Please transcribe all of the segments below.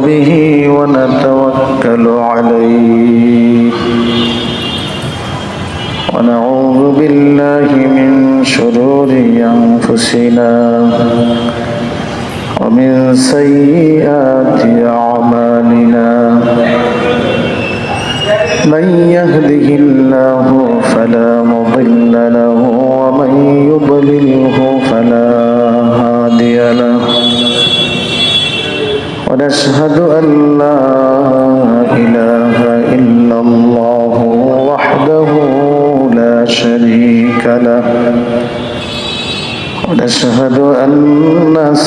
به ونتوكل عليه ونعوذ بالله من شرور أنفسنا ومن سيئات أعمالنا من يهده الله فلا مضل له ومن يضلله فلا هادي له ونشهد أن لا إله إلا الله وحده لا شريك له ونشهد أن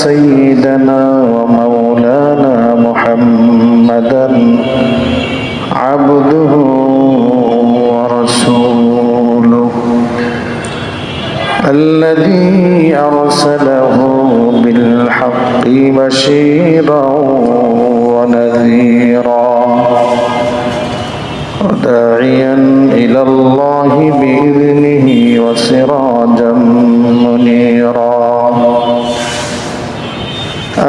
سيدنا ومولانا محمدا عبده ورسوله الذي أرسله بالحق بشيرا ونذيرا وداعيا إلى الله بإذنه وسراجا منيرا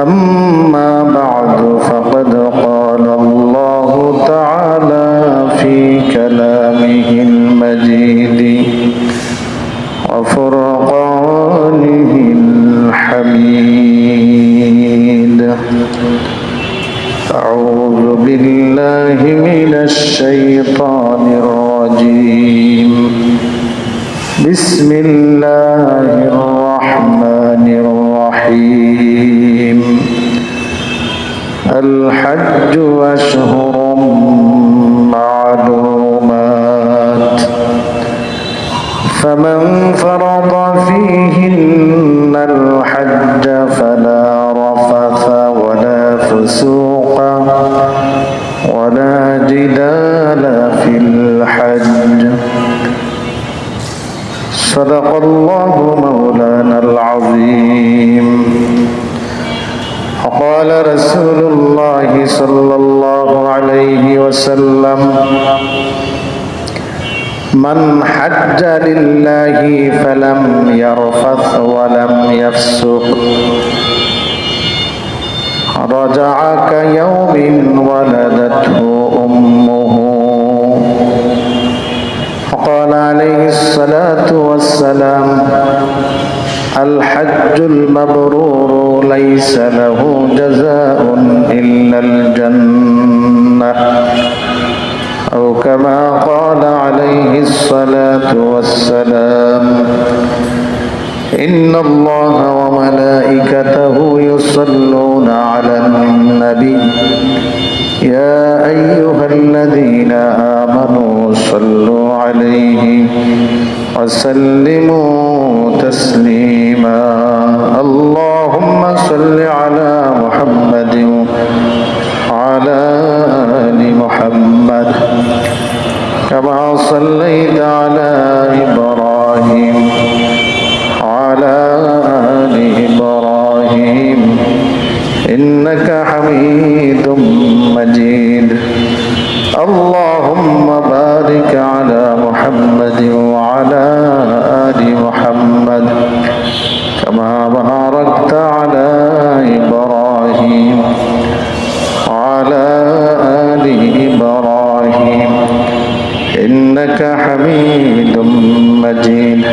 أما بعد فقد قال الله تعالى في كلامه المجيد وفرقانه الحميد أعوذ بالله من الشيطان الرجيم بسم الله الرحمن الرحيم الحج أشهر معلومات فمن فرض فيهن الحج فلا رفث ولا فسوق ولا جدال في الحج صدق الله مولانا العظيم وقال رسول الله صلى الله عليه وسلم من حج لله فلم يرفث ولم يفسق رجع كيوم ولدته أمه وقال عليه الصلاة والسلام الحج المبرور ليس له جزاء إلا الجنة أو كما قال عليه الصلاة والسلام إن الله وملائكته يصلون على النبي يا أيها الذين آمنوا صلوا عليه وسلموا تسليما اللهم صل على محمد وعلى آل محمد كما صليت على إبراهيم وعلى آل إبراهيم إنك حميد مجيد اللهم بارك على محمد وعلى آل محمد كما باركت على إبراهيم وعلى آل إبراهيم إنك حميد مجيد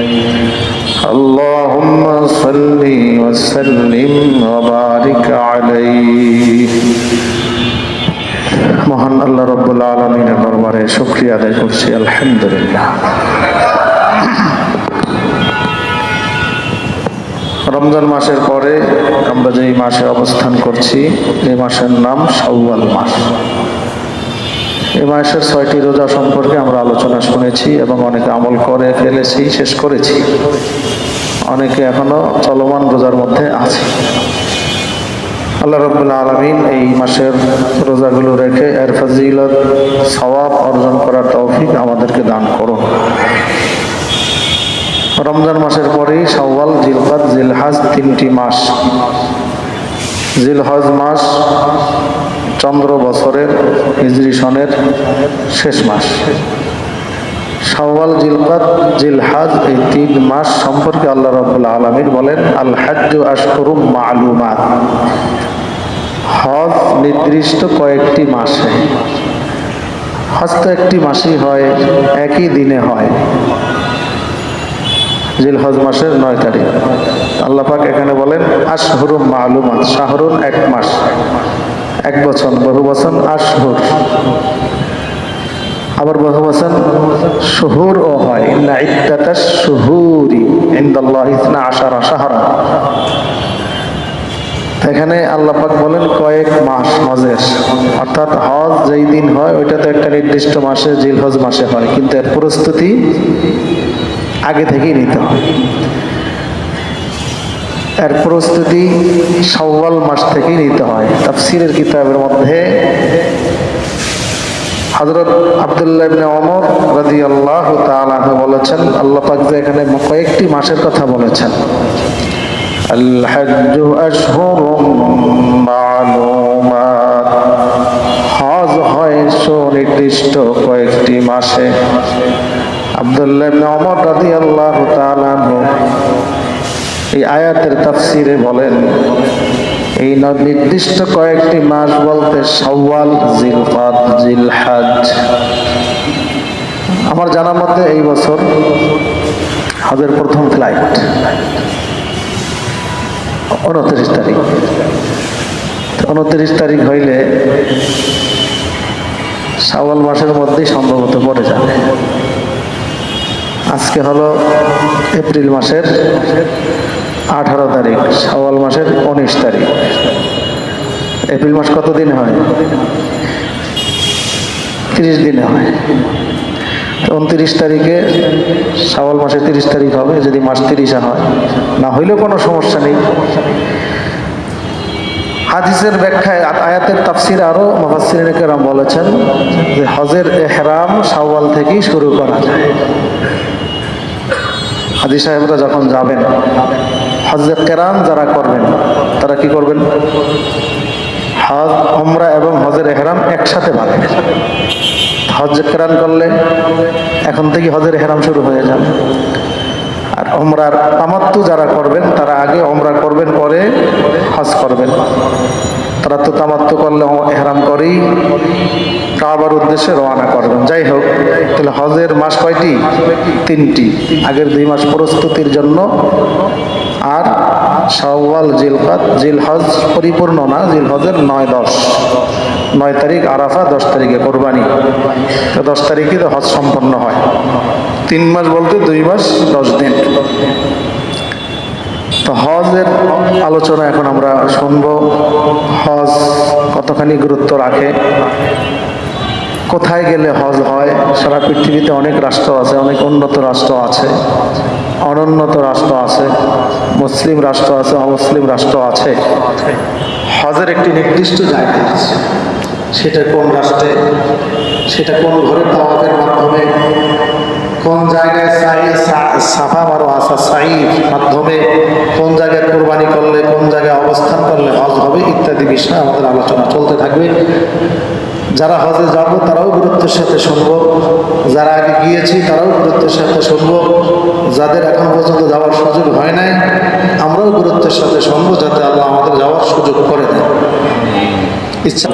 اللهم صل وسلم وبارك عليه মহান আল্লাহ রাব্বুল আলামিনের দরবারে শুকরিয়া আদায় করছি আলহামদুলিল্লাহ। রমজান মাসের পরে আমরা যে মাসে অবস্থান করছি এই মাসের নাম শাওয়াল মাস। এই মাসের 6টি রোজা সম্পর্কে আমরা আলোচনা শুনেছি এবং অনেকে আমল করে ফেলেছি, শেষ করেছি, অনেকে এখনো চলমান রোজার মধ্যে আছে। আল্লাহ রাব্বুল আলামিন এই মাসের রোজাগুলো রেখে এর ফজিলত সওয়াব অর্জন করার তৌফিক আমাদেরকে দান করুন। রমজান মাসের পরেই শাওয়াল, জিলকাদ, জিলহাজ 3টি মাস। জিলহজ মাস চন্দ্র বছরের হিজরি সনের শেষ মাস। শাওয়াল, জিলকাদ, জিলহাজ এই 3 মাস সম্পর্কে আল্লাহ রাব্বুল আলামিন বলেন আল হাজ্জু আশহুরুম মা'লুমাত। হজ নির্দিষ্ট কয়েকটি মাসে, হজ তো একটি মাসই হয়, একই দিনে হয়, জিলহজ মাসের 9 তারিখ। আল্লাহ পাক এখানে বলেন আশহুরুম মালুমাত, শাহরুন এক মাস, এক বছর, বহু বচন আশহুর, আবার বহু বচন শুহুর ও হয়। ইন্না ইদ্দাতাশ শুহুরি ইনদাল্লাহি 12 শাহরা। এখানে আল্লাহ পাক বলেন কয়েক মাস হজের, অর্থাৎ হজ যেই দিন হয় ওইটা তো একটা নির্দিষ্ট মাসে, জিলহজ মাসে হয়, কিন্তু এর প্রস্তুতি আগে থেকেই নিতে হয়। এর প্রস্তুতি শাওয়াল মাস থেকেই নিতে হয়। তাফসীরের কিতাবের মধ্যে হযরত আব্দুল্লাহ ইবনে ওমর রাদিয়াল্লাহু তাআলা বলেছেন, আল্লাহ পাক যে এখানে কয়েকটি মাসের কথা বলেছেন, আল হাজ্জু আশহুরুম মা'লুমাত, হজ হয় সুনির্দিষ্ট কয়েকটি মাসে। আব্দুল্লাহ ইবনে ওমর রাদিয়াল্লাহু তাআলা এই আয়াতের তাফসীরে বলেন, এই নির্দিষ্ট কয়েকটি মাস বলতে শাওয়াল, জিলকাদ, জিলহজ। আমার জানার মধ্যে এই বছর হজের প্রথম ফ্লাইট 29 তারিখ। 29 তারিখ হইলে শাওয়াল মাসের মধ্যেই সম্ভবত পড়ে যাবে। আজকে হলো এপ্রিল মাসের 18 তারিখ, শাওয়াল মাসের 19 তারিখ। এপ্রিল মাস কত দিন হয়? 30 দিনে হয়। 29 তারিখে শাওয়াল মাসের 30 তারিখ হবে, যদি মাস 30 হয়, না হইলেও কোনো সমস্যা নেই। হাদিসের ব্যাখ্যায় আয়াতের তাফসীরে আরো মুফাসসিরিনে কেরাম বলেছেন যে হজের ইহরাম শাওয়াল থেকেই শুরু করা যায়। হাজী সাহেবরা যখন যাবেন, হজে কেরান যারা করবেন তারা কি করবেন? হজ, উমরা এবং হজের ইহরাম একসাথে বাঁধবেন। হজ কেরান করলে এখন থেকে হজের ইহরাম শুরু হয়ে যাবে। আর উমরার তামাত্তু যারা করবেন তারা আগে উমরা করবেন, পরে হজ করবেন। তারা তো তামাত্তু করলে ইহরাম করেই কাবার উদ্দেশ্যে রওনা করবেন। যাই হোক, তাহলে হজের মাস কয়টি? 3টি। আগের 2 মাস প্রস্তুতির জন্য, আর শাওয়াল, জিলকাদ, জিলহজ পরিপূর্ণ না, জিলহজের 9-10, 9 তারিখ আরাফা, 10 তারিখে কোরবানি, তো 10 তারিখে তো হজ সম্পন্ন হয়। 3 মাস বলতে 2 মাস 10 দিন। তো হজের আলোচনা এখন আমরা শুনব। হজ কতখানি গুরুত্ব রাখে, কোথায় গেলে হজ হয়। সারা পৃথিবীতে অনেক রাষ্ট্র আছে, অনেক উন্নত রাষ্ট্র আছে, অনুন্নত রাষ্ট্র আছে, মুসলিম রাষ্ট্র আছে, অমুসলিম রাষ্ট্র আছে। হজের একটি নির্দিষ্ট জায়গা আছে, সেটা কোন রাষ্ট্রে, সেটা কোন ঘরে তাওয়াফের মাধ্যমে, কোন জায়গায় সাফা মারওয়া সাঈর মাধ্যমে, কোন জায়গায় কোরবানি করলে, কোন জায়গায় অবস্থান করলে হজ হবে, ইত্যাদি বিষয়ে আমাদের আলোচনা চলতে থাকবে। যারা হজে যাব তারাও গুরুত্বের সাথে শুনবো, যারা আগে গিয়েছি তারাও গুরুত্বের সাথে শুনবো, যাদের এখন পর্যন্ত যাওয়ার সুযোগ হয় নাই আমরাও গুরুত্বের সাথে শুনবো, যাতে আল্লাহ আমাদের যাওয়ার সুযোগ করে দেন। ইচ্ছা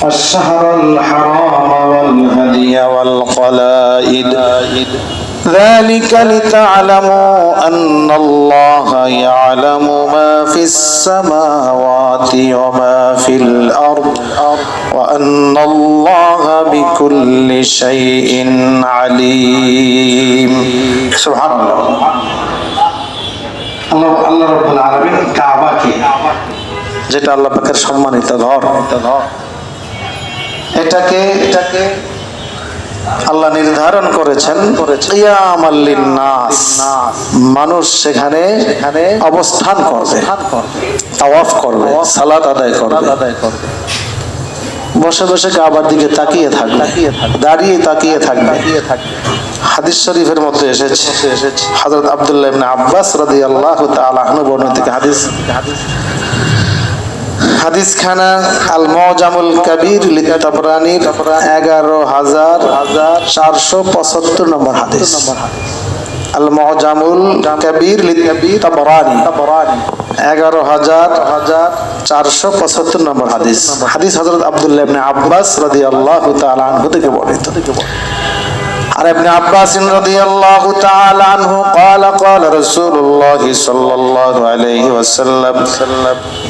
الشهر الحرام والهدي والقلائد ذلك لتعلموا أن الله يعلم ما في السماوات وما في الأرض وأن الله بكل شيء عليم سبحان الله আল্লাহ রাব্বুল আলামিন কাবাকে যেটা আল্লাহ পাকের সম্মানিত ঘর এটাকে আল্লাহ নির্ধারণ করেছেন কিয়ামাল লিন্নাস, মানুষ সেখানে অবস্থান করবে, তাওয়াফ করবে, সালাত আদায় করবে, বসে বসে কাবার দিকে তাকিয়ে থাকবে, দাঁড়িয়ে তাকিয়ে থাকবে। হাদিস শরীফের মধ্যে এসেছে হযরত আব্দুল্লাহ ইবনে আব্বাস রাদিয়াল্লাহু তাআলা আনহু বর্ণিত থেকে হাদিস খানা আল মুজামুল কবির লিতাবরানির 11475 নম্বর হাদিস। আল মুজামুল কবির লিতাবরানি 11475 নম্বর হাদিস। হাদিস হযরত আব্দুল্লাহ ইবনে আব্বাস রাদিয়াল্লাহু তাআলা আনহু থেকে বর্ণিত। عن ابن عباس رضي الله تعالى عنه قال قال رسول الله صلى الله عليه وسلم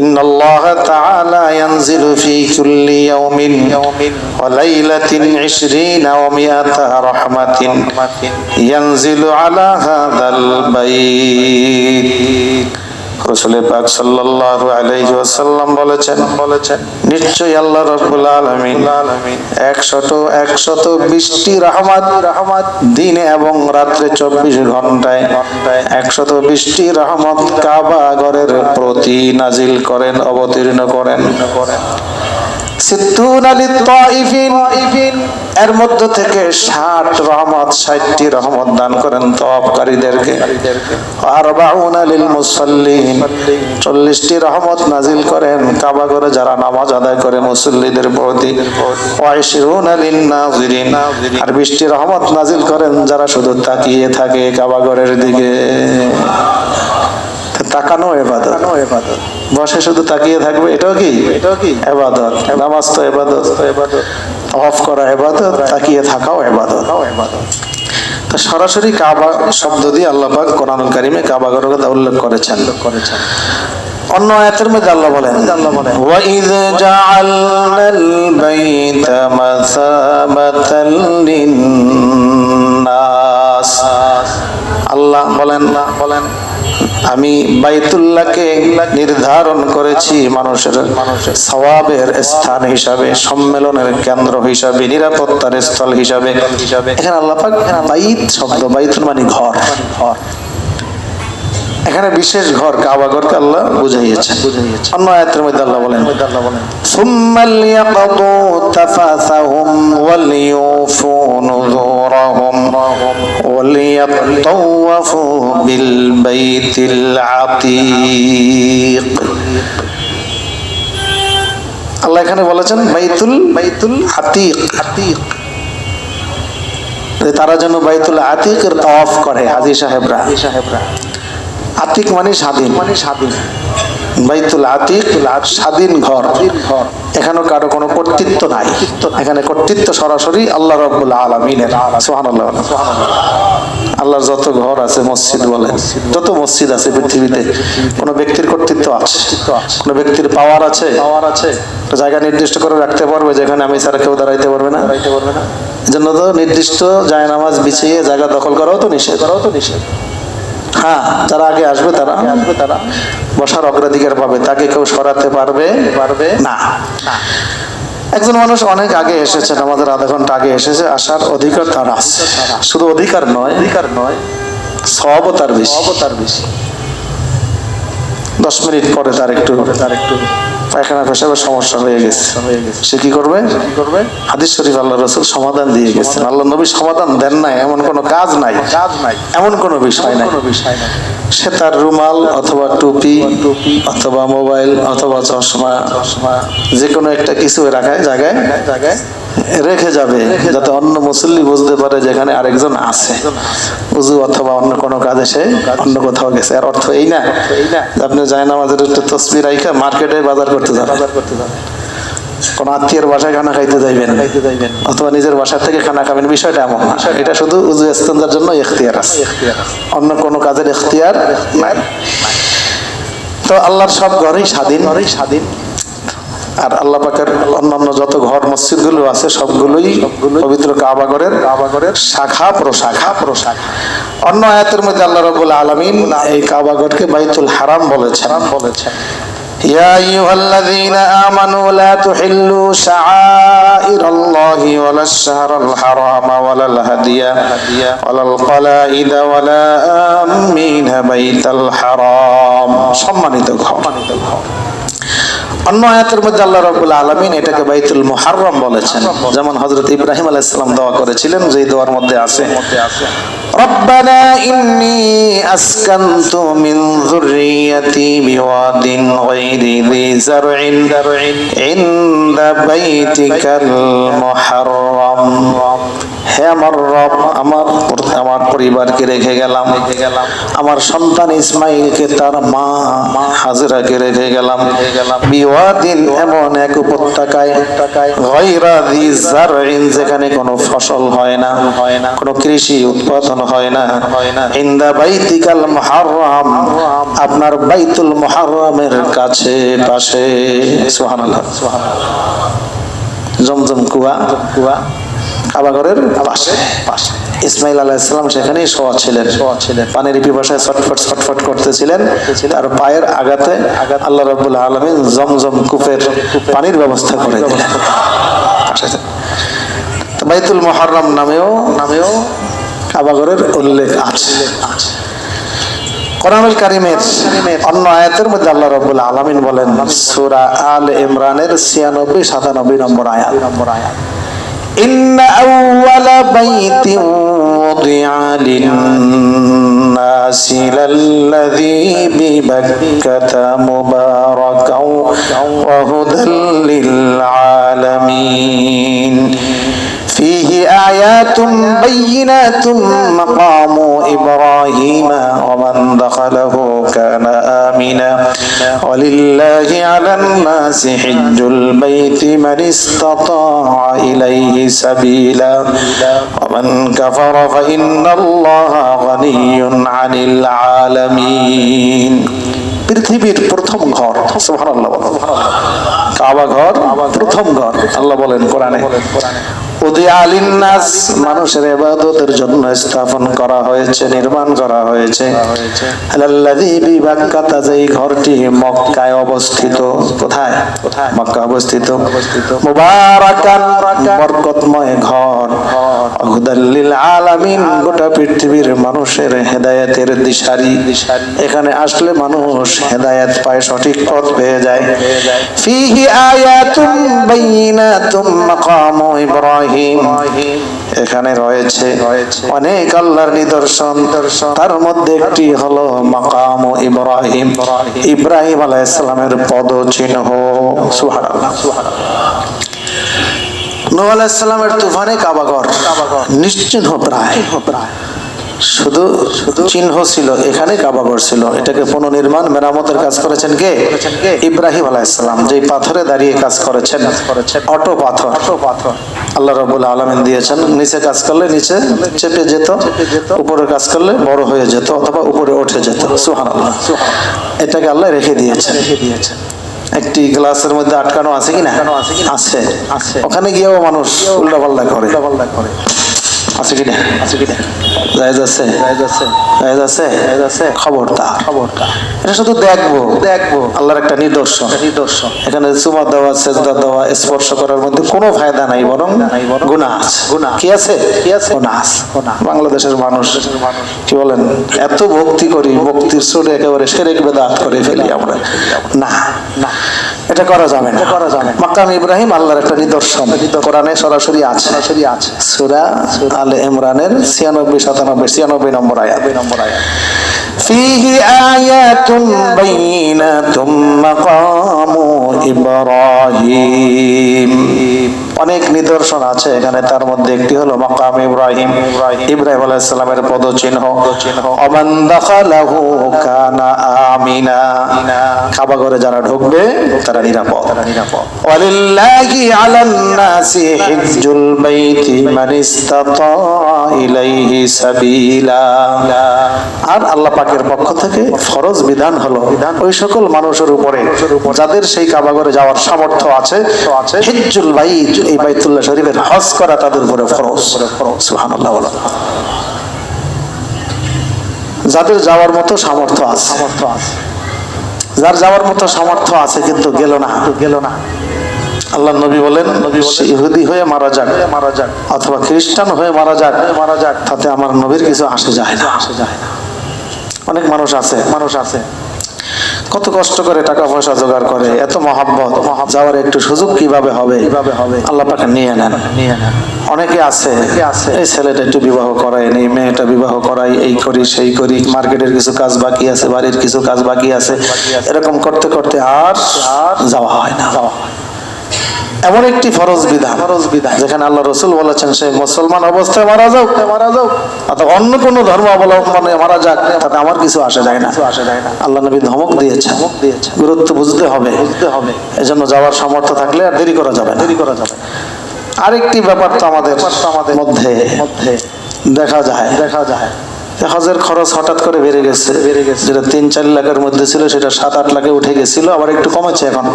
إن الله تعالى ينزل في كل يوم وليلة 20 و100 رحمة ينزل على هذا البيت। রাসূল পাক সাল্লাল্লাহু আলাইহি ওয়াসাল্লাম বলেছেন নিশ্চয়ই আল্লাহ রাব্বুল আলামিন 120টি রহমত দিনে এবং রাতে 24 ঘন্টায় 120টি রহমত কাবা ঘরের প্রতি নাজিল করেন, অবতীর্ণ করেন। এর মধ্য থেকে 60টি রহমত দান করেন তওয়াফকারীদেরকে। 40টি রহমত নাজিল করেন কাবা ঘরে যারা নামাজ আদায় করে মুসল্লিদের প্রতি। আর 20টি রহমত নাজিল করেন যারা শুধু তাকিয়ে থাকে কাবা ঘরের দিকে। তাকানো ইবাদত, বসে শুধু তাকিয়ে থাকবে এটাও কি ইবাদত। নামাজ তো ইবাদত, তাওয়াফ করা ইবাদত, তাকিয়ে থাকাও ইবাদত। তো সরাসরি কাবা শব্দ দিয়ে আল্লাহ পাক কোরআনুল কারীমে কাবা ঘরের কথা উল্লেখ করেছেন। অন্য আয়াতের মধ্যে আল্লাহ বলেন ওয়া ইয জাআলনাল বাইতা মাসাবাতাল লিন্নাস, আল্লাহ বলেন আমি বাইতুল্লাহকে নির্ধারণ করেছি মানুষের সওয়াবের স্থান হিসাবে, সম্মেলনের কেন্দ্র হিসাবে, নিরাপত্তার স্থল হিসাবে। এখানে আল্লাহ পাক বাইত শব্দ, বাইতুল মানে ঘর, এখানে বিশেষ ঘর কাবা ঘরকে আল্লাহ বুঝাইয়েছেন। অন্য আয়াতের মধ্যে আল্লাহ বলেন সুম্মাল ইয়াকদু তাফাসাহুম ওয়াল ইউফু নুযুরহুম ওয়াল ইয়াতাওয়াফু বিল বাইতিল আতীক। আল্লাহ এখানে বলেছেন বাইতুল আতীক, তারা যেন বাইতুল আতীকের তাওয়াফ করে হাজী সাহেবরা। আতিক মানে স্বাধীন, বাইতুল আতিক স্বাধীন ঘর। এখানে কারো কোনো কর্তৃত্ব নাই, এখানে কর্তৃত্ব সরাসরি আল্লাহ রাব্বুল আলামিনের। সুবহানাল্লাহ। আল্লাহর যত ঘর আছে, মসজিদ বলেন, যত মসজিদ আছে পৃথিবীতে, কোন ব্যক্তির কর্তৃত্ব আছে, কোন ব্যক্তির পাওয়ার আছে, জায়গা নির্দিষ্ট করে রাখতে পারবে যেখানে আমি ছাড়া কেউ দাঁড়াইতে পারবে না। এজন্য তো নির্দিষ্ট জায়নামাজ বিছিয়ে জায়গা দখল করাও তো নিষেধ। হ্যাঁ, যারা আগে আসবে তারা বসার অগ্রাধিকার পাবে, তাকে কেউ সরাতে পারবে না। একজন মানুষ অনেক আগে এসেছেন, আমাদের আধা ঘন্টা আগে এসেছে, আসার অধিকার তার আছে। শুধু অধিকার নয়, সওয়াবও তার বেশি। 10 মিনিট পরে তার একটু পায়খানা পেশাবের সমস্যা হয়ে গেছে, সে কি করবে? হাদিস শরীফ আল্লাহ রাসূল সমাধান দিয়ে গেছেন। আল্লাহ নবী সমাধান দেন নাই এমন কোনো কাজ নাই, এমন কোনো বিষয় নাই। সে তার রুমাল অথবা টুপি অথবা মোবাইল অথবা চশমা যে কোনো একটা কিছু রাখায় জায়গায় রেখে যাবে, যাতে অন্য মুসল্লি বুঝতে পারে যেখানে আরেকজন আছে, উযু অথবা অন্য কোনো কাজে সে অন্য কোথাও গেছে। আর অর্থ এই না আপনি জায়নামাজের একটা তসবিহ রাখা মার্কেটে বাজার করতে যান, কোন আত্মীয়ের বাসায় খানা খাইতে যাইবেন অথবা নিজের বাসা থেকে খানা খাবেন, বিষয়টা এমন না। এটা শুধু উযু ইস্তেঞ্জার জন্য ইখতিয়ার আছে, অন্য কোনো কাজের ইখতিয়ার নাই। তো আল্লাহর সব ঘরেই স্বাধীন। আর আল্লাহ পাকের অন্যান্য যত ঘর মসজিদ গুলো আছে সবগুলোই পবিত্র কাবা ঘরের শাখা প্রশাখা। অন্য আয়াতের মধ্যে আল্লাহ রাব্বুল আলামিন এই কাবা ঘরকে বাইতুল হারাম বলেছেন। يا أيها الذين آمنوا لا تحلوا شعائر الله ولا الشهر الحرام ولا الهدي ولا القلائد ولا آمين بيت الحرام সম্মানিত ঘর। অন্য আয়াতের মধ্যে আল্লাহ রাব্বুল আলামিন এটাকে বাইতুল মুহাররম বলেছেন, যেমন হযরত ইব্রাহিম আলাইহিস সালাম দোয়া করেছিলেন, যে দোয়ার মধ্যে আছে রব্বানা ইন্নী আসকানতু মিন যুররিয়াতি বিওয়াদিন গায়রি যি যারইন ইনদা বাইতিকাল মুহাররম। হে আমার রব, আমার পরিবারকে রেখে গেলাম, আমার সন্তান ইসমাইলকে তার মা হাজরাকে রেখে গেলাম বিওয়াদিন এমন এক উপত্যকায় গায়রা যি যারইন যেখানে কোনো ফসল হয় না, কোনো কৃষি উৎপাদন হয় না, ইনদা বাইতিকাল মুহাররম আপনার বাইতুল মুহাররমের কাছে পাশে। সুবহানাল্লাহ। জমজম কুয়া কাবা ঘরের পাশে। ইসমাইল আলাইহিস সালাম সেখানেই শোয়া ছিলেন, পানির পিপাসায় ছটফট করতেছিলেন। তার পায়ের আঘাতে আল্লাহ রাব্বুল আলামিন জমজম কূপের পানির ব্যবস্থা করে দিলেন। বাইতুল মুহাররম নামেও কাবা ঘরের উল্লেখ আছে। কোরআনুল কারীমের অন্য আয়াতের মধ্যে আল্লাহ রাব্বুল আলামিন বলেন, সূরা আলে ইমরানের 96-97 নম্বর আয়াত, ইন্না আউওয়ালা বাইতিন wudi'a লিন-নাসি লাল্লাযী বিবাক্কাতা মুবারাকাও ওয়া হুদাল লিল-আলামিন فيه آيات بينات مقام إبراهيم ومن دخله كان آمنا ولله على الناس حج البيت من استطاع إليه سبيلا ومن كفر فإن الله غني عن العالمين। পৃথিবীর প্রথম ঘর, সুবহানাল্লাহ, কাবা ঘর প্রথম ঘর। আল্লাহ বলেন কোরআনে, উদিয়া লিন-নাস মানুষের ইবাদতের জন্য স্থাপন করা হয়েছে, নির্মাণ করা হয়েছে। আল্লাযী বিবাক্কাতা যেই ঘরটি মক্কায় অবস্থিত। কোথায়? মক্কা অবস্থিত। মুবারাকান বরকতময় ঘর, হুদাল লিল আলামিন গোটা পৃথিবীর মানুষের হেদায়েতের দিশারি। এখানে আসলে মানুষ হেদায়েত পায়, সঠিক পথ পেয়ে যায়। ফীহি আয়াতুন বাইয়িনাতুম মাকামু ইব্রাহিম এখানে রয়েছে অনেক আল্লাহর নিদর্শন, তার মধ্যে একটি হলো মাকাম ইব্রাহিম, ইব্রাহিম আলাইহিস সালামের পদচিহ্ন। সুবহানাল্লাহ। নূহ আলাইহিস সালামের তুফানে কাবাঘর নিশ্চিহ্ন প্রায়, শুধু চিহ্ন ছিল, এখানে কাবাঘর ছিল। এটাকে পুনর্নির্মাণ মেরামতের কাজ করেছেন কে? ইব্রাহিম আলাইহিস সালাম। যে পাথরে দাঁড়িয়ে কাজ করেছেন, অটো পাথর আল্লাহ রাব্বুল আলামিন দিয়েছেন। নিচে কাজ করলে নিচে চেপে যেত, উপরে কাজ করলে বড় হয়ে যেত অথবা উপরে উঠে যেত। সুবহানাল্লাহ। এটাকে আল্লাহ রেখে দিয়েছেন। একটি গ্লাসের মধ্যে আটকানো আছে কিনা? আছে। ওখানে গিয়েও মানুষ উল্টাপাল্টা করে। আছে কিনা? জায়েজ আছে। খবরদার, এটা শুধু দেখবো আল্লাহর একটা নিদর্শন। এখানে চুমা দেওয়া, সেজদা দেওয়া, স্পর্শ করার মধ্যে কোনো ফায়দা নাই, বরং গুনাহ আছে। কি আছে? গুনাহ আছে। বাংলাদেশের মানুষ কি বলেন, এত ভক্তি করি, ভক্তির চোটে একেবারে শিরক বিদআত করে ফেলি আমরা। না, এটা করা যাবে না। মাকাম ইব্রাহিম আল্লাহর একটা নিদর্শন, কোরআনে সরাসরি আছে। সূরা আলে ইমরানের 96-97 নম্বর আয়াত। ফীহি আয়াতুন বাইয়িনাতুম মাকামু ইব্রাহিম। অনেক নিদর্শন আছে এখানে, তার মধ্যে একটি হলো মাকাম ইব্রাহিম, ইব্রাহিম আলাইহিস সালামের পদচিহ্ন। ওমান দাখালাহু কানা আমিনা, কাবা ঘরে যারা ঢুকবে তারা নিরাপদ। ওয়ালিল্লাহি আলান নাসি হিজ্জুল বাইতি মান ইসতাতা ইলাইহি সাবিলা, আর আল্লাহ পাকের পক্ষ থেকে ফরজ বিধান হলো ওই সকল মানুষের উপরে যাদের সেই কাবা ঘরে যাওয়ার সামর্থ্য আছে, হিজ্জুল বাইত, এই বাইতুল্লাহ শরীফের হজ করা তাদের উপরে ফরজ। সুবহানাল্লাহ বলো। যাদের যাওয়ার মতো সামর্থ্য আছে, যার যাওয়ার মতো সামর্থ্য আছে কিন্তু গেল না, আল্লাহ নবী বলেন ইহুদি হয়ে মারা যাক অথবা খ্রিস্টান হয়ে মারা যাক, তাতে আমার নবীর কিছু আসে যায় না। অনেক মানুষ আছে কত কষ্ট করে টাকা পয়সা জোগাড় করে, এত মহাব্বত, যাওয়ার একটু সুযোগ কিভাবে হবে আল্লাহ পাকে নিয়ে নেন। অনেকে আছে এই ছেলেটা একটু বিবাহ করাই, এই মেয়েটা বিবাহ করাই, এই করি সেই করি, মার্কেটের কিছু কাজ বাকি আছে, বাড়ির কিছু কাজ বাকি আছে, এরকম করতে করতে আর যাওয়া হয় না। এমন একটি ফরজ বিধান যেখানে আল্লাহ রাসূল বলেছেন সে মুসলমান অবস্থায় মারা যাও অথবা অন্য কোন ধর্ম অবলম্বনে মারা যাক, তাতে আমার কিছু আসে যায় না। আল্লাহ নবী ধমক দিয়েছেন, গুরুত্ব বুঝতে হবে। এজন্য যাওয়ার সামর্থ্য থাকলে আর দেরি করা যাবে। আরেকটি ব্যাপার তো আমাদের মধ্যে দেখা যায়, হজের খরচ হঠাৎ করে বেড়ে গেছে, যেটা 3-4 লাখের মধ্যে ছিল সেটা 7-8 লাখে উঠে গেছিল, আবার একটু কমেছে এখন।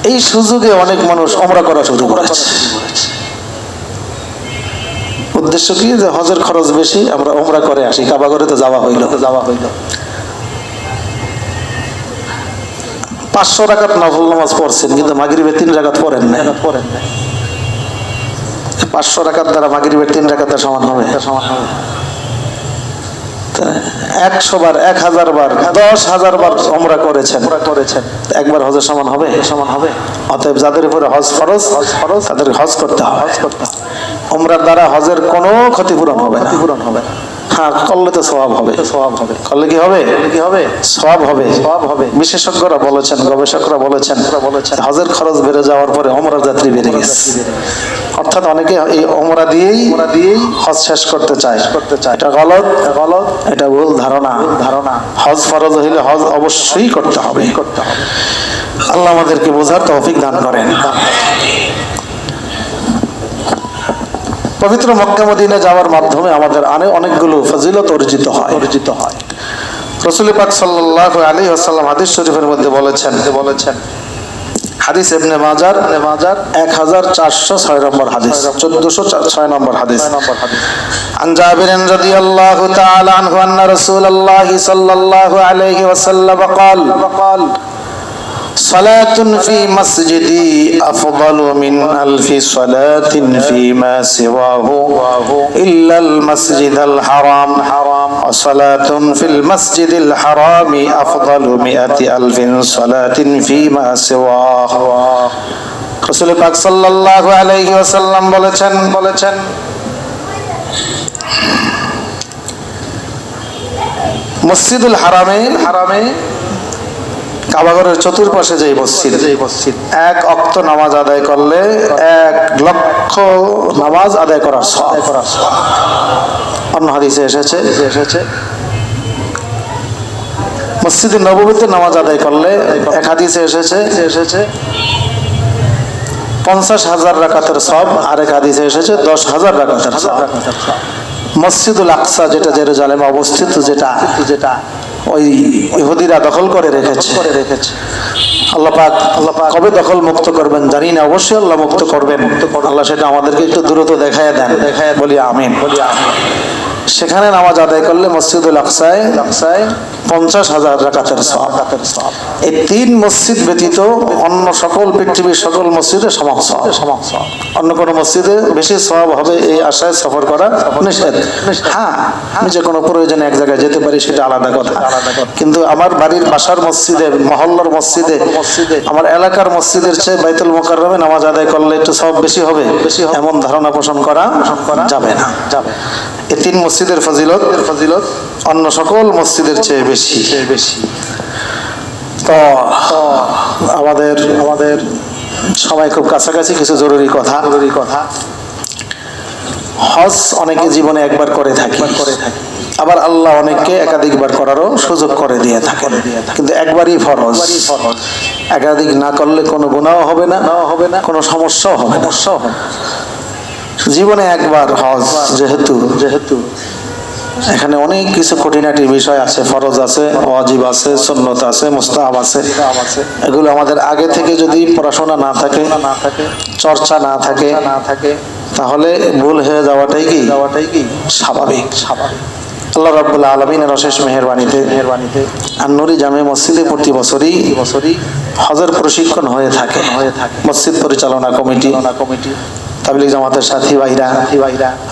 এই সুযোগে অনেক মানুষ ওমরা করা শুরু করেছে। উদ্দেশ্য কি? যে হজের খরচ বেশি, আমরা ওমরা করে আসি, কাবা ঘরে তো যাওয়া হইল। 500 রাকাত নফল নামাজ পড়ছেন কিন্তু মাগরিবে 3 রাকাত পড়েন না। 500 রাকাত দ্বারা মাগরিবের 3 রাকাতের সমান হবে? 100 বার, 1000 বার, 10,000 বার ওমরা করেছেন, একবার হজের সমান হবে? অতএব যাদের উপরে হজ ফরজ তাদের হজ করতে হবে। ওমরার দ্বারা হজের কোনো ক্ষতিপূরণ হবে না। হ্যাঁ, করলে তো সওয়াব হবে। করলে কি হবে? সওয়াব হবে। বিশেষজ্ঞরা বলেছেন, গবেষকরা বলেছেন হজের খরচ বেড়ে যাওয়ার পরে ওমরার যাত্রী বেড়ে গেছে। অর্থাৎ অনেকে এই ওমরা দিয়েই হজ শেষ করতে চায়। এটা গলত, এটা ভুল ধারণা। হজ ফরজ হইলে হজ অবশ্যই করতে হবে। আল্লাহ আমাদেরকে বোঝার তৌফিক দান করেন। পবিত্র মক্কা মদিনা যাওয়ার মাধ্যমে আমাদের অনেকগুলো ফজিলত অর্জিত হয়। রাসূল পাক সাল্লাল্লাহু আলাইহি ওয়াসাল্লাম হাদিস শরীফের মধ্যে বলেছেন, হাদিস ইবনে মাজাহ 1406 নম্বর হাদিস, 1406 নম্বর হাদিস। আন জাবির রাদিয়াল্লাহু তাআলা আনহু আন্না রাসূলুল্লাহ সাল্লাল্লাহু আলাইহি ওয়াসাল্লাম قال صلاة في مسجدي أفضل من 1000 صلاة فيما سواه إلا المسجد الحرام وصلاة في المسجد الحرام أفضل 100,000 صلاة فيما سواه। রাসূল পাক সাল্লাল্লাহু আলাইহি ওয়াসাল্লাম বলেছেন মসজিদুল হারামে কাবা ঘরের চতুর্পাশে যে মসজিদ, এক ওয়াক্ত নামাজ আদায় করলে 1 লক্ষ নামাজ আদায় করার সওয়াব। অন্য হাদিসে এসেছে মসজিদে নববীতে নামাজ আদায় করলে, এক হাদিসে এসেছে 50,000 রাকাতের সওয়াব, আরেক হাদিসে এসেছে 10,000 রাকাতের সওয়াব। মসজিদুল আকসা যেটা জেরুজালেমে অবস্থিত, যেটা ওই ইহুদিরা দখল করে রেখেছে, আল্লাহ পাক কবে দখল মুক্ত করবেন জানি না, অবশ্যই আল্লাহ মুক্ত করবেন। আল্লাহ সেটা আমাদেরকে একটু দ্রুত দেখায় দেন, বলি আমিন। সেখানে নামাজ আদায় করলে মসজিদুল আকসায় 50,000 রাকাতের সওয়াব। এই 3 মসজিদ ব্যতীত অন্য সকল পৃথিবীর সকল মসজিদে সমান সওয়াব। অন্য কোন মসজিদে বেশি সওয়াব হবে এই আশায় সফর করা নিষেধ। হ্যাঁ, আমি যে কোনো প্রয়োজনে এক জায়গায় যেতে পারি সেটা আলাদা কথা, কিন্তু আমার বাড়ির বাসার মসজিদে, মহল্লার মসজিদে, আমার এলাকার মসজিদের চেয়ে বাইতুল মুকাররমে নামাজ আদায় করলে একটু সওয়াব বেশি হবে, এমন ধারণা পোষণ করা যাবে না। এই 3 মসজিদের ফজিলত অন্য সকল মসজিদের চেয়ে বেশি। তো আমাদের সময় খুব কাছাকাছি, কিছু জরুরি কথা। হজ অনেকে জীবনে একবার করে থাকি, আবার আল্লাহ অনেককে একাধিকবার করারও সুযোগ করে দিয়ে থাকে, কিন্তু একবারই ফরজ। একাধিক না করলে কোনো গুনাহ হবে না, কোনো সমস্যাও হবে না। জীবনে একবার হজ যেহেতু এখানে অনেক কিছু খুঁটিনাটি বিষয় আছে, ফরজ আছে, ওয়াজিব আছে, সুন্নত আছে, মুস্তাহাব আছে। এগুলো আমাদের আগে থেকে যদি পড়াশোনা না থাকে, চর্চা না থাকে, তাহলে ভুল হয়ে যাওয়াটাই কি স্বাভাবিক। আল্লাহ রাব্বুল আলামিনের অশেষ মেহেরবানিতে আন-নূরি জামে মসজিদে প্রতি বছরই হজের প্রশিক্ষণ হয়ে থাকে। মসজিদ পরিচালনা কমিটি, তাবলীগ জামাতের সাথী ভাইরা,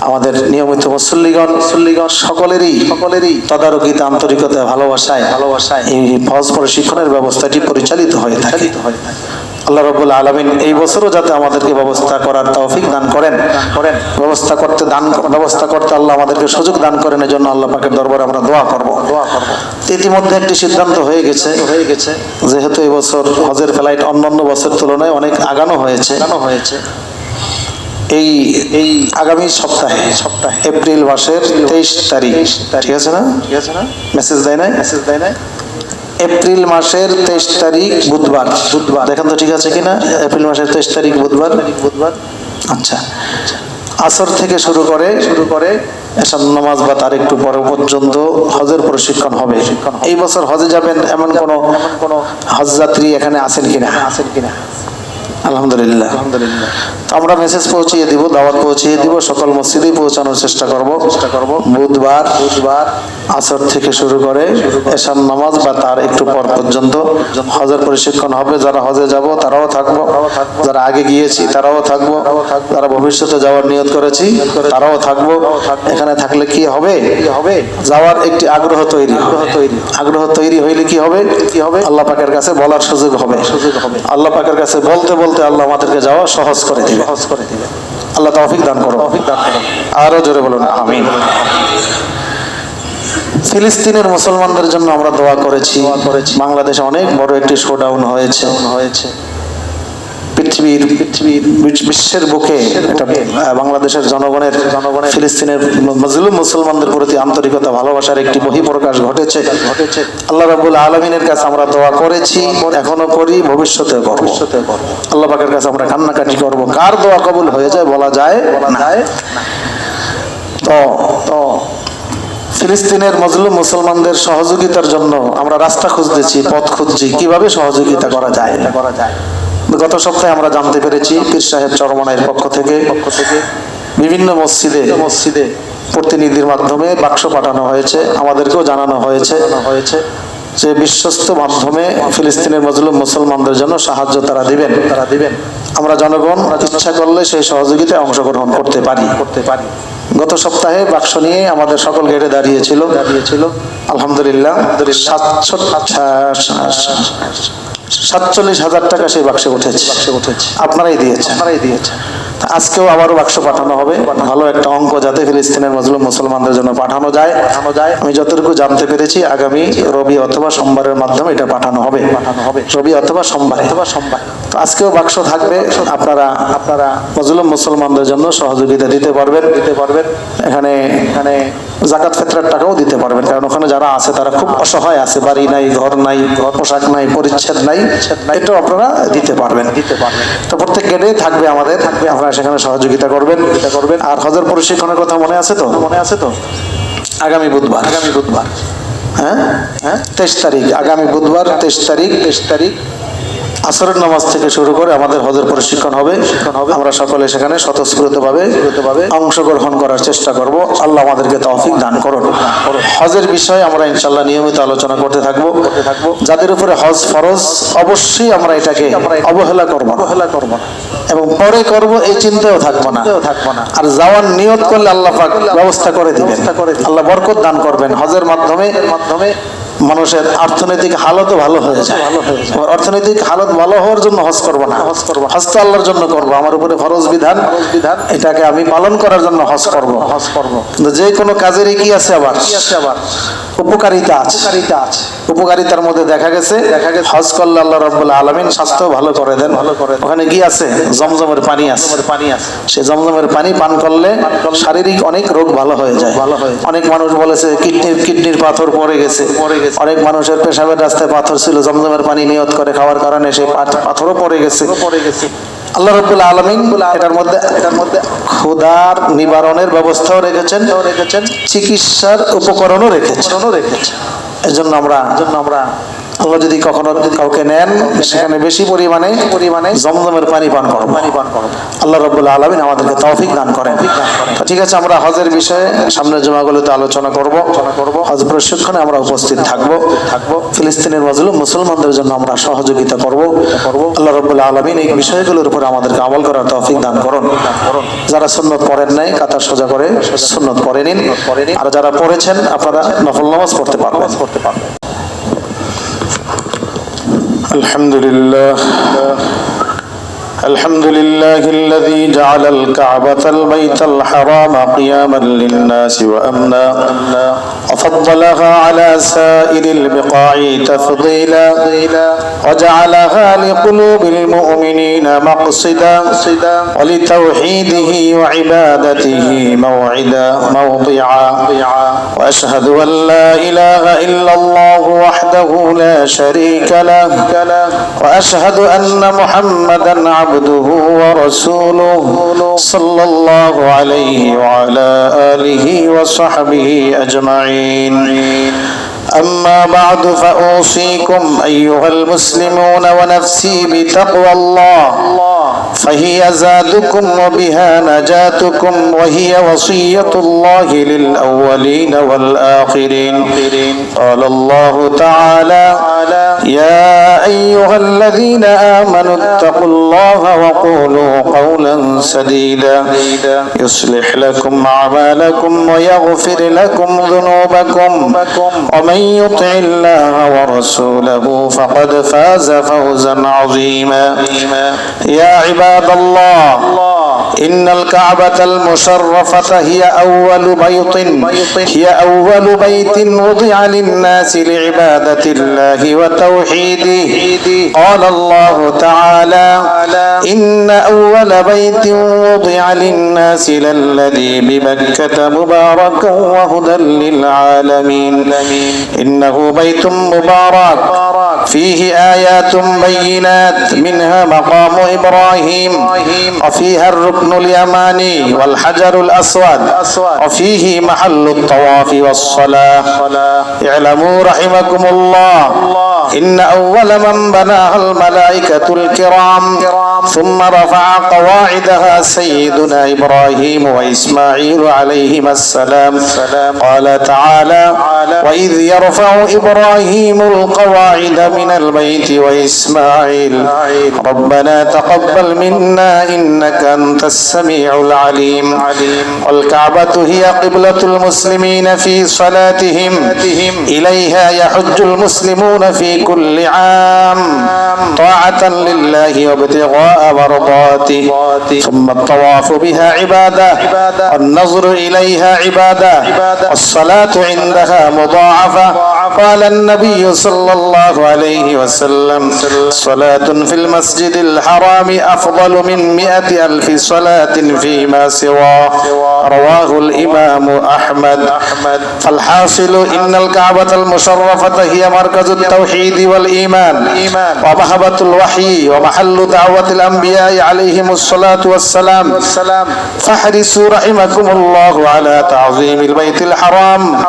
আমাদের নিয়মিত মুসল্লিগণ সকলেরই তদারকিতে, আন্তরিকতা, ভালোবাসায় এই হজ প্রশিক্ষণের ব্যবস্থাটি পরিচালিত হয়ে থাকে। আল্লাহ রাব্বুল আলামিন এই বছরও যাতে আমাদেরকে ব্যবস্থা করার তৌফিক দান করেন, ব্যবস্থা করতে আল্লাহ আমাদেরকে সুযোগ দান করেন, এজন্য আল্লাহ পাকের দরবারে আমরা দোয়া করব। ইতিমধ্যে একটি সিদ্ধান্ত হয়ে গেছে, যেহেতু এই বছর হজের ফ্লাইট অন্যান্য বছরের তুলনায় অনেক আগানো হয়েছে। এই আগামী সপ্তাহে এপ্রিল মাসের 23 তারিখ, ঠিক আছে না? মেসেজ দেয় নাই? এপ্রিল মাসের 23 তারিখ বুধবার, দেখেন তো ঠিক আছে কিনা। এপ্রিল মাসের 23 তারিখ বুধবার। আচ্ছা, আসর থেকে শুরু করে এসব নামাজ বা তার একটু পরে পর্যন্ত হজের প্রশিক্ষণ হবে। এই বছর হজে যাবেন এমন কোন হজ যাত্রী এখানে আছেন কিনা? আলহামদুলিল্লাহ। আমরা মেসেজ পৌঁছিয়ে দিব, দাওয়াত পৌঁছিয়ে দিব, সকল মসজিদেই পৌঁছানোর চেষ্টা করব। বুধবার আসর থেকে শুরু করে এশার নামাজ বা তার একটু পর পর্যন্ত হজের প্রশিক্ষণ হবে। যারা হজে যাব তারাও থাকবো, যারা আগে গিয়েছি তারাও থাকবো, যারা ভবিষ্যতে যাওয়ার নিয়ত করেছি তারাও থাকবো। এখানে থাকলে কি হবে? যাওয়ার একটি আগ্রহ তৈরি হইলে কি হবে? আল্লাহ পাকের কাছে বলার সুযোগ হবে। আল্লাহ পাকের কাছে বলতে আল্লাহ আমাদেরকে যাওয়া সহজ করে দিবে। আল্লাহ তৌফিক দান করো। আরো জোরে বলুন আমিন। ফিলিস্তিনের মুসলমানদের জন্য আমরা দোয়া করেছি। বাংলাদেশে অনেক বড় একটি শোডাউন হয়েছে। বিশ্বের বুকে বাংলাদেশের জনগণের ফিলিস্তিনের মজলুম মুসলমানদের প্রতি আন্তরিকতা, ভালোবাসার একটি বহিঃপ্রকাশ ঘটেছে। আল্লাহ রাব্বুল আলামিনের কাছে আমরা দোয়া করেছি, এখনো করি, ভবিষ্যতেও করব। আল্লাহ পাকের কাছে আমরা কান্নাকাটি করব। কার দোয়া কবুল হয়ে যায় বলা যায় না। তো ফিলিস্তিনের মজলুম মুসলমানদের সহযোগিতার জন্য আমরা রাস্তা খুঁজতেছি, পথ খুঁজছি, কিভাবে সহযোগিতা করা যায়। গত সপ্তাহে আমরা জানতে পেরেছি পীর সাহেব চরমনাইয়ের পক্ষ থেকে বিভিন্ন মসজিদে প্রতিনিধির মাধ্যমে বাক্স পাঠানো হয়েছে। আমাদেরকেও জানানো হয়েছে যে বিশ্বস্ত মাধ্যমে ফিলিস্তিনের মজলুম মুসলমানদের জন্য সাহায্য তারা দিবেন। আমরা জনগণ ইচ্ছা করলে সেই সহযোগিতায় অংশগ্রহণ করতে পারি। গত সপ্তাহে বাক্স নিয়ে আমাদের সকল গেটে দাঁড়িয়েছিল। আলহামদুলিল্লাহ 47,000 টাকা সেই বাক্সে উঠেছে। আপনারাই দিয়েছেন। আজকেও আবারও বাক্স পাঠানো হবে, ভালো একটা অঙ্ক যাতে ফিলিস্তিনের মজলুম মুসলমানদের জন্য পাঠানো যায়। আমি যতটুকু জানতে পেরেছি আগামী রবি অথবা সোমবারের মাধ্যমে এটা পাঠানো হবে। রবি অথবা সোমবার। তো আজকেও বাক্স থাকবে, আপনারা মজলুম মুসলমানদের জন্য সহযোগিতা দিতে পারবেন। এখানে যাকাত ফিতরার টাকাও দিতে পারবেন, কারণ ওখানে যারা আছে তারা খুব অসহায় আছে, বাড়ি নাই, ঘর নাই, পোশাক নাই, পরিচ্ছদ নাই, এটাও আপনারা দিতে পারবেন। তো প্রত্যেক গেটে থাকবে আমাদের, আপনারা সেখানে সহযোগিতা করবেন। আর হজের প্রশিক্ষণের কথা মনে আছে তো? আগামী বুধবার, হ্যাঁ 23 তারিখ, আগামী বুধবার 23 তারিখ আসরের নামাজ থেকে শুরু করে আমাদের হজের প্রশিক্ষণ হবে। আমরা সকলে সেখানে স্বতঃস্ফূর্তভাবে অংশগ্রহণ করার চেষ্টা করব। আল্লাহ আমাদেরকে তৌফিক দান করুন। হজের বিষয়ে আমরা ইনশাআল্লাহ নিয়মিত আলোচনা করতে থাকবো। যাদের উপরে হজ ফরজ, অবশ্যই আমরা এটাকে অবহেলা করব না এবং পরে করব এই চিন্তাও থাকবো না। আর যাওয়ার নিয়ত করলে আল্লাহ পাক ব্যবস্থা করে দিবেন, আল্লাহ বরকত দান করবেন। হজের মাধ্যমে মানুষের অর্থনৈতিক হালতও ভালো হয়ে যায়। অর্থনৈতিক হালত ভালো হওয়ার জন্য হজ করবো না, হজ তো আল্লাহর জন্য করবো। আমার উপরে ফরজ বিধান, এটাকে আমি পালন করার জন্য হজ করবো। কিন্তু যে কোনো কাজেরই কি আছে আবার উপকারিতা আছে। উপকারিতার মধ্যে দেখা গেছে হজ করলে আল্লাহ রাব্বুল আলামিন স্বাস্থ্য ভালো করে দেন। ওখানে কি আছে? জমজমের পানি আছে। সে জমজমের পানি পান করলে শারীরিক অনেক রোগ ভালো হয়ে যায়। অনেক মানুষ বলেছে কিডনির পাথর পড়ে গেছে, অনেক মানুষের পেশাবের রাস্তায় পাথর ছিল, জমজমের পানি নিয়ত করে খাওয়ার কারণে সেই পাথরও পড়ে গেছে। আল্লাহ রাব্বুল আলামিন এটার মধ্যে ক্ষুধার নিবারণের ব্যবস্থাও রেখেছেন, চিকিৎসার উপকরণও রেখেছেন। এজন্য আমরা আল্লাহ যদি কখনো কাউকে নেন, সেখানে বেশি পরিমাণে জমজমের পানি পান করব। আল্লাহ রাব্বুল আলামিন আমাদেরকে তৌফিক দান করেন। তো ঠিক আছে, আমরা হজের বিষয়ে সামনের জুমাগুলোতে আলোচনা করব। হজ প্রশিক্ষণে আমরা উপস্থিত থাকব। ফিলিস্তিনের মজলুম মুসলমানদের জন্য আমরা সহযোগিতা করব। আল্লাহ রাব্বুল আলামিন এই বিষয়গুলোর উপর আমাদেরকে আমল করার তৌফিক দান করুন। যারা সুন্নত পড়েন নাই, কাতার সোজা করে সুন্নত পড়ে নিন। আর যারা পড়েছেন, আপনারা নফল নামাজ পড়তে পারবেন। الحمد لله الذي جعل الكعبة البيت الحرام قياما للناس وأمنا وفضلها على سائر البقاع تفضيلا وجعلها لقلوب المؤمنين مقصدا ولتوحيده وعبادته موضعا وأشهد أن لا إله إلا الله وحده لا شريك له وأشهد أن محمدا عبده ورسوله صلى الله عليه وعلى آله وصحبه أجمعين. أما بعد فأوصيكم أيها المسلمون ونفسي بتقوى الله فهي زادكم وبها نجاتكم وهي وصية الله للأولين والآخرين. قال الله تعالى: يا أيها الذين آمنوا اتقوا الله وقولوا قولا سديدا يصلح لكم أعمالكم ويغفر لكم ذنوبكم ومن يطع الله ورسوله فقد فاز فوزا عظيما. يا عباد الله، إن الكعبة المشرفة هي أول بيت وضع للناس لعبادة الله وتوحيده. قال الله تعالى: إن أول بيت وضع للناس للذي بمكة مباركا وهدى للعالمين. إنه بيت مبارك فيه آيات بينات، منها مقام إبراهيم وفيها الركن اليماني والحجر الأسود وفيه محل الطواف والصلاة. اعلموا رحمكم الله إن أول من بناها الملائكة الكرام ثم رفع قواعدها سيدنا إبراهيم وإسماعيل عليهما السلام. قال تعالى: وإذ يرفع إبراهيم القواعد من البيت وإسماعيل ربنا تقبل منا إنك أنت السميع العليم. والكعبة هي قبلة المسلمين في صلاتهم، إليها يحج المسلمون في كل عام طاعة لله وابتغاء مرضاته. ثم الطواف بها عبادة والنظر إليها عبادة والصلاة عندها مضاعفة. قال النبي صلى الله عليه وسلم: صلاة في المسجد الحرام أفضل من 100,000 صلاة فيما سواه. رواه الإمام أحمد. فالحاصل إن الكعبة المشرفة هي مركز التوحيد والإيمان ومهبة الوحي ومحل دعوة الأنبياء عليهم الصلاة والسلام. فاحرصوا رحمكم الله على تعظيم البيت الحرام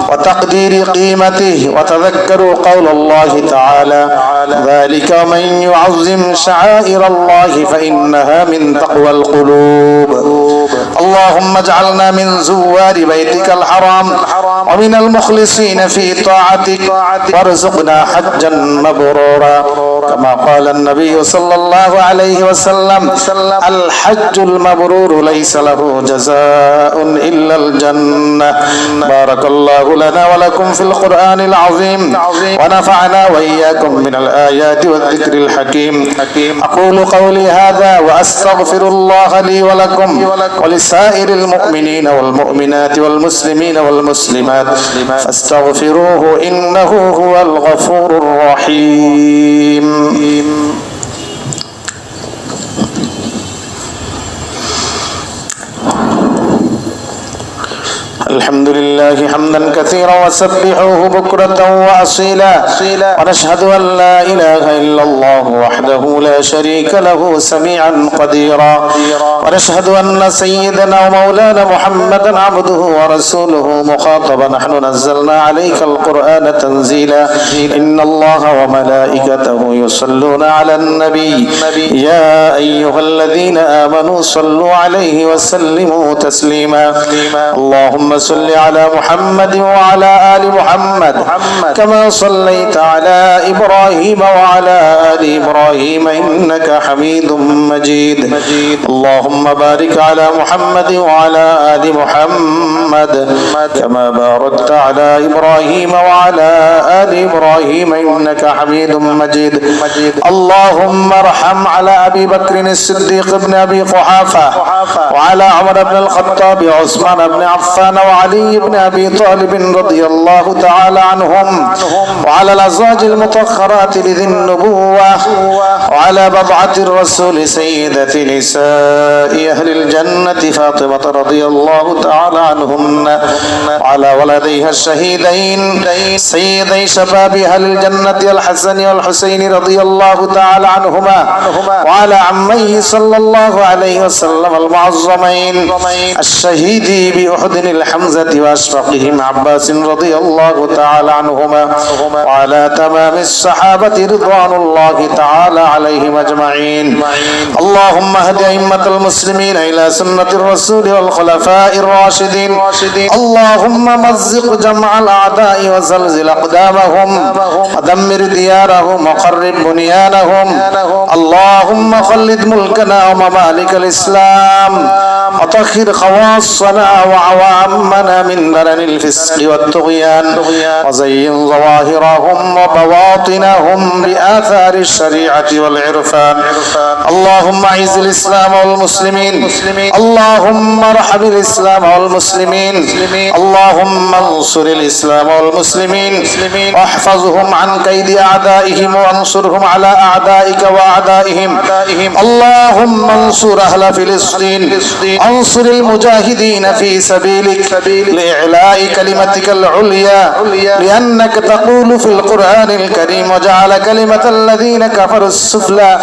وتقدير قيمته، وتذكروا قول الله تعالى: ذلك ومن يعظم شعائر الله فإنها من تقوى القلوب. اللهم اجعلنا من زوار بيتك الحرام ومن المخلصين في طاعتك، وارزقنا حجا مبرورا كما قال النبي صلى الله عليه وسلم: الحج المبرور ليس له جزاء إلا الجنة. بارك الله لنا ولكم في القرآن العظيم ونفعنا وإياكم من الآيات والذكر الحكيم. أقول قولي هذا وأستغفر الله لي ولكم ولسائر المؤمنين والمؤمنات والمسلمين والمسلمات فاستغفروه إنه هو الغفور الرحيم. الحمد لله حمدا كثيرا وسبحوه بكرة وأصيلا ونشهد أن لا إله إلا الله وحده لا شريك له سميعا قديرا ونشهد أن سيدنا ومولانا محمدا عبده ورسوله مخاطبا نحن نزلنا عليك القرآن تنزيلا إن الله وملائكته يصلون على النبي يا أيها الذين آمنوا صلوا عليه وسلموا تسليما اللهم صل على محمد وعلى آل محمد كما صليت على إبراهيم وعلى آل إبراهيم إنك حميد مجيد اللهم بارك على محمد وعلى آل محمد كما باركت على إبراهيم وعلى آل إبراهيم إنك حميد مجيد اللهم ارحم على أبي بكر الصديق بن أبي قحافة وعلى عمر بن الخطاب وعثمان بن عفان وعلي بن أبي طالب رضي الله تعالى عنهم وعلى الأزواج المطهرات لذي النبوة وعلى بضعة الرسول سيدة نساء أهل الجنة فاطمة رضي الله تعالى عنهن وعلى ولديها الشهيدين سيدي شباب أهل الجنة الحسن والحسين رضي الله تعالى عنهما وعلى عميه صلى الله عليه وسلم المعظمين الشهيد بأحد الحمزة وأشفقهم عباس رضي الله تعالى عنهما وعلى تمام الصحابة رضوان الله تعالى عليهم أجمعين اللهم اهد أئمة المسلمين إلى سنة الرسول والخلفاء الراشدين اللهم مزق جمع الأعداء وزلزل أقدامهم ودمر ديارهم وقرب بنيانهم اللهم خلد ملكنا وممالك الإسلام وطهر خواصنا وعوامنا من درن الفسق والطغيان وزين ظواهرهم وبواطنهم بآثار الشريعة والعرفان اللهم أعز الإسلام والمسلمين اللهم ارحم الإسلام والمسلمين اللهم انصر الإسلام والمسلمين واحفظهم عن كيد أعدائهم وانصرهم على أعدائك وأعدائهم اللهم انصر أهل فلسطين انصر المجاهدين في سبيلك لإعلاء كلمتك العليا لأنك تقول في القرآن الكريم وجعل كلمة الذين كفروا السفلى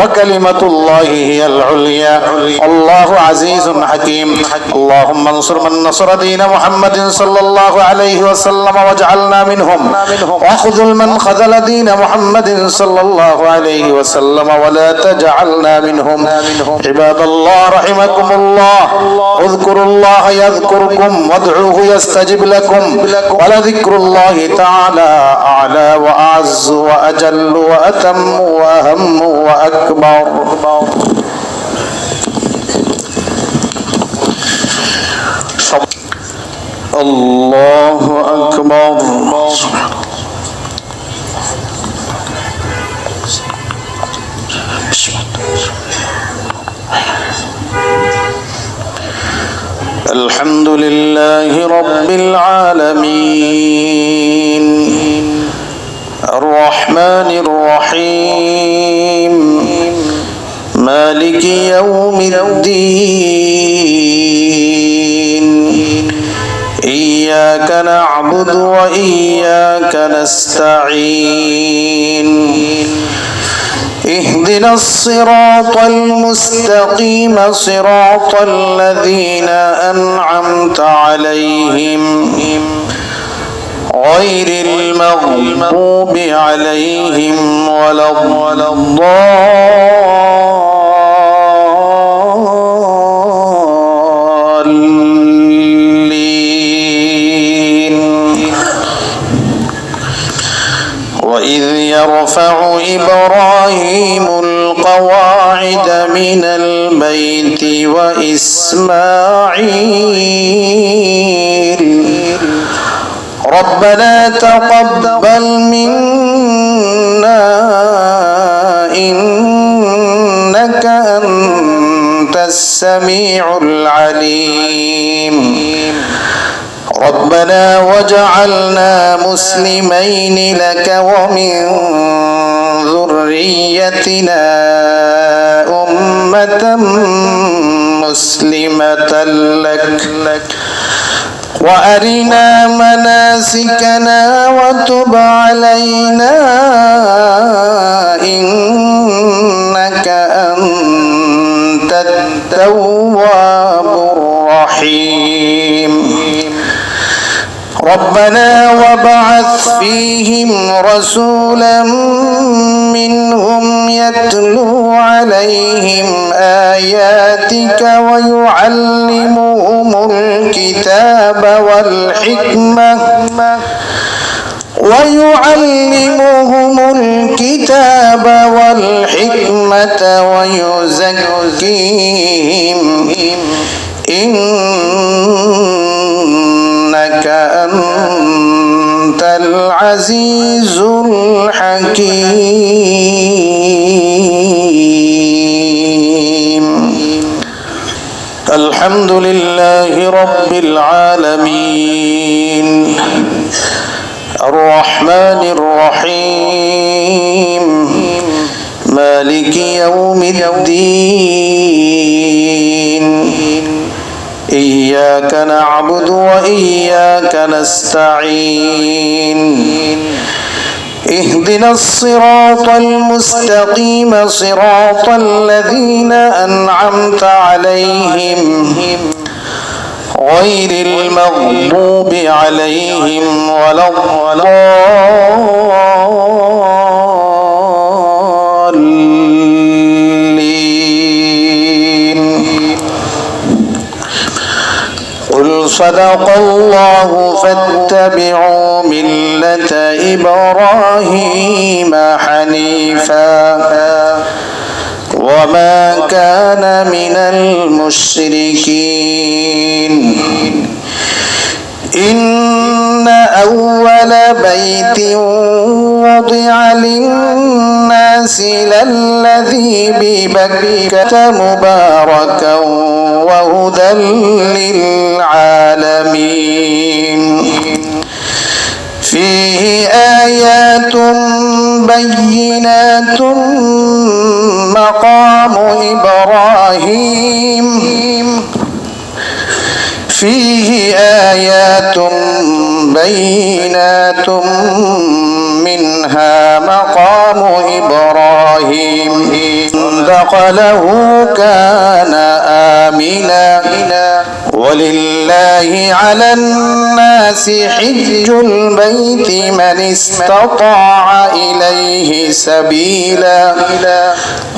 وكلمة الله هي العليا الله عزيز حكيم اللهم انصر من نصر دين محمد صلى الله عليه وسلم واجعلنا منهم واخذل من خذل دين محمد صلى الله عليه وسلم ولا تجعلنا منهم عباد الله رحمكم الله اذكروا الله يذكركم وادعوه يستجب لكم ولذكر الله تعالى أعلى وأعز وأجل وأتم وأهم وأكبر الله أكبر الحمد لله رب العالمين الرحمن الرحيم مالك يوم الدين إياك نعبد وإياك نستعين اهدنا الصراط المستقيم صراط الذين أنعمت عليهم غير المغضوب عليهم ولا الضالين وإذ يرفع إبراهيم القواعد من البيت وإسماعيل ربنا تقبل منا إنك أنت أنت السميع العليم ربنا وجعلنا مسلمين لك ومن ذريتنا أمة مسلمة لك وأرنا مناسكنا وتب علينا إنك أنت التواب الرحيم ربنا وابعث فيهم رسولا منهم يتلو عليهم آياتك ويعلمهم الكتاب والحكمة ويزكيهم إنك أنت العزيز الحكيم الحمد لله رب العالمين الرحمن الرحيم مالك يوم الدين إياك نعبد وإياك نستعين اهدنا الصراط المستقيم صراط الذين أنعمت عليهم غير المغضوب عليهم ولا الضالين قل صدق الله فاتبعوا ملة إبراهيم حنيفا وما كان من المشركين إن أول بيت وضع للناس للذي ببكة مباركا وهدى للعالمين فيه آيات بينات مقام إبراهيم فيه آيات بينات منها مقام إبراهيم دخله كان آمنا ولله على الناس حج البيت من استطاع إليه سبيلا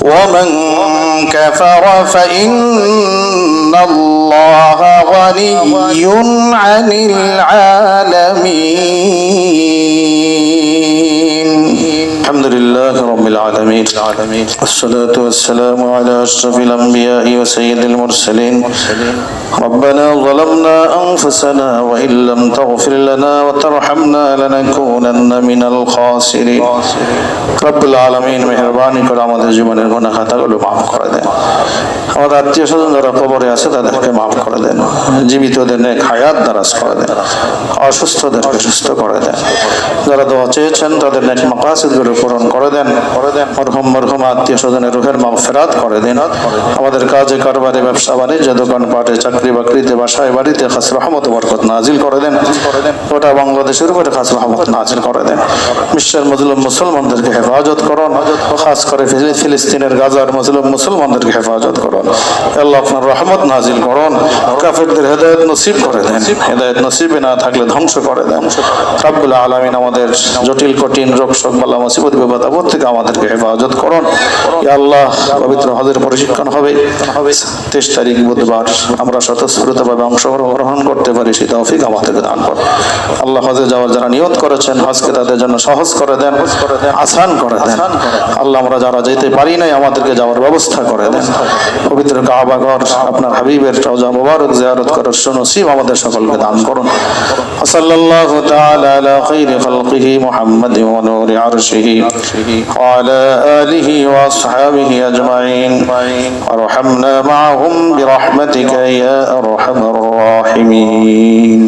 ومن كفر فإن الله غني عن العالمين الحمد لله رب العالمين والصلاة والسلام على أشرف الأنبياء وسيد المرسلين ربنا ظلمنا أنفسنا وإن لم تغفر لنا وترحمنا لنكونن من الخاسرين رب العالمين মেহেরবানি করে আমাদের জীবনের গুনাহ খাতাগুলো মাফ করে দেন আমাদের আত্মীয়স্বজন যারা কবরে আছে তাদেরকে মাফ করে দেন জীবিতদের নেক হায়াত দারাজ করে দেন অসুস্থদেরকে সুস্থ করে দেন যারা দোয়া চেয়েছেন তাদের নেক মাকাসিদগুলো পূরণ করে দেন মরহুম আত্মীয়স্বজনের রুহের মাগফিরাত করে দেন আমাদের কাজে কারবারে ব্যবসা বাণিজ্য দোকান পাটে চাকরি বাকরিতে বাসায় বাড়িতে খাস রহমত বরকত নাজিল করে দেন গোটা বাংলাদেশের উপরে খাস রহমত নাজিল করে দেন বিশ্বের মজলুম মুসলমানদেরকে হেফাজত করুন খাস করে ফিলিস্তিনের গাজার মজলুম মুসলমানদেরকে হেফাজত করুন আল্লাহ আপনার রহমত নাজিল করুন কাফেরদের হেদায়েত নসিব করে দেন হেদায়েত নসিবে না থাকলে ধ্বংস করে দেন রব্বুল আলামিন আমাদের জটিল কঠিন রোগ শোক বালা মুসিবত বিপদ আপদ থেকে আমাদেরকে হেফাজত করুন ইয়া আল্লাহ পবিত্র হজের প্রশিক্ষণ হবে 23 তারিখ বুধবার আমরা স্বতঃস্ফূর্তভাবে অংশগ্রহণ করতে পারি সেই তৌফিক আমাদেরকে দান করুন আল্লাহ হজে যাওয়ার যারা নিয়ত করেছেন হজকে তাদের জন্য সহজ করে দেন আসান করে দেন আল্লাহ আমরা যারা যেতে পারি নাই আমাদেরকে যাওয়ার ব্যবস্থা করে দেন পবিত্র কাবা ঘর আপনার হাবিবের রওজা মুবারক জিয়ারত করার সুনসিব আমাদের সকলকে দান করুন সাল্লাল্লাহু তাআলা আলা খাইরি খালকিহি মুহাম্মাদিন ওয়া নূরি আরশিহি وعلى آله وأصحابه أجمعين وارحمنا معهم برحمتك يا أرحم الراحمين.